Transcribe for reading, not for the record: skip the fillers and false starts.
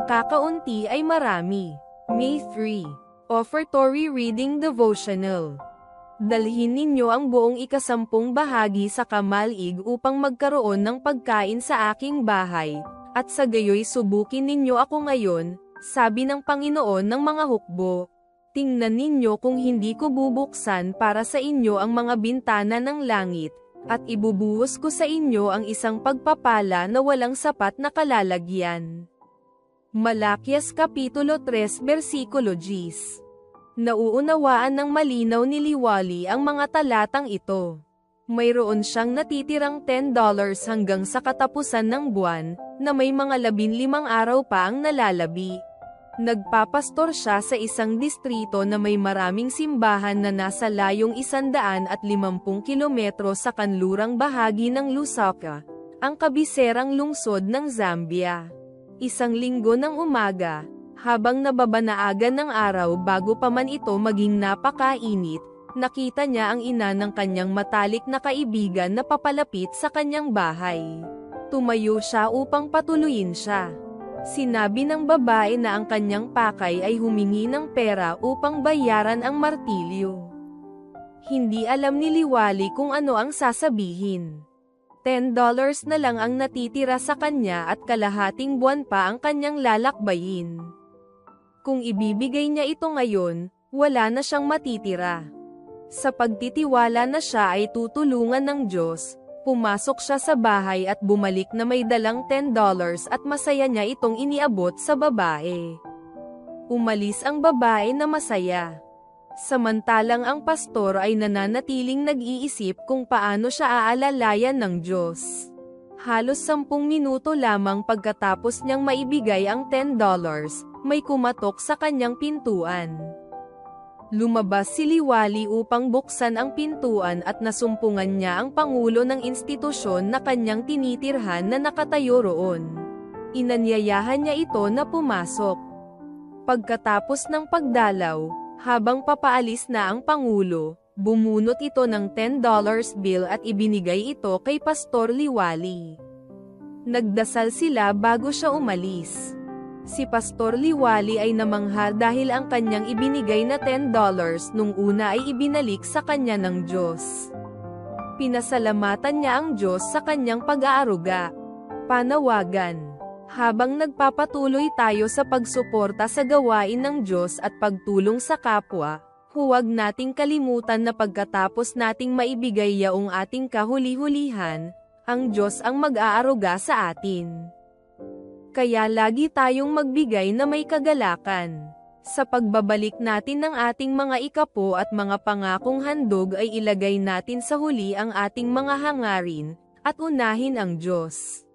kakaunti ay marami. May 3. Offertory Reading Devotional. Dalhin ninyo ang buong ika-10 bahagi sa kamalig upang magkaroon ng pagkain sa aking bahay, at sa gayoy subukin ninyo ako ngayon, sabi ng Panginoon ng mga hukbo. Tingnan ninyo kung hindi ko bubuksan para sa inyo ang mga bintana ng langit, at ibubuhos ko sa inyo ang isang pagpapala na walang sapat na kalalagyan. Malakias Kapitulo 3 Versikulo 10. Nauunawaan ng malinaw ni Liwali ang mga talatang ito. Mayroon siyang natitirang $10 hanggang sa katapusan ng buwan, na may mga 15 araw pa ang nalalabi. Nagpapastor siya sa isang distrito na may maraming simbahan na nasa layong 150 kilometro sa kanlurang bahagi ng Lusaka, ang kabiserang lungsod ng Zambia. Isang linggo ng umaga, habang nababanaagan ng araw bago pa man ito maging napakainit, nakita niya ang ina ng kanyang matalik na kaibigan na papalapit sa kanyang bahay. Tumayo siya upang patuloyin siya. Sinabi ng babae na ang kanyang pakay ay humingi ng pera upang bayaran ang martilyo. Hindi alam ni Liwali kung ano ang sasabihin. $10 na lang ang natitira sa kanya at kalahating buwan pa ang kanyang lalakbayin. Kung ibibigay niya ito ngayon, wala na siyang matitira. Sa pagtitiwala na siya ay tutulungan ng Diyos, pumasok siya sa bahay at bumalik na may dalang $10 at masaya niya itong iniabot sa babae. Umalis ang babae na masaya. Samantalang ang pastor ay nananatiling nag-iisip kung paano siya aalalayan ng Diyos. Halos 10 minuto lamang pagkatapos niyang maibigay ang $10, may kumatok sa kanyang pintuan. Lumabas si Liwali upang buksan ang pintuan at nasumpungan niya ang pangulo ng institusyon na kanyang tinitirhan na nakatayo roon. Inanyayahan niya ito na pumasok. Pagkatapos ng pagdalaw, habang papaalis na ang pangulo, bumunot ito ng $10 bill at ibinigay ito kay Pastor Liwali. Nagdasal sila bago siya umalis. Si Pastor Liwali ay namangha dahil ang kanyang ibinigay na $10 nung una ay ibinalik sa kanya ng Diyos. Pinasalamatan niya ang Diyos sa kanyang pag-aaruga. Panawagan. Habang nagpapatuloy tayo sa pagsuporta sa gawain ng Diyos at pagtulong sa kapwa, huwag nating kalimutan na pagkatapos nating maibigay yaong ating kahuli-hulihan, ang Diyos ang mag-aaruga sa atin. Kaya lagi tayong magbigay na may kagalakan. Sa pagbabalik natin ng ating mga ikapo at mga pangakong handog ay ilagay natin sa huli ang ating mga hangarin, at unahin ang Diyos.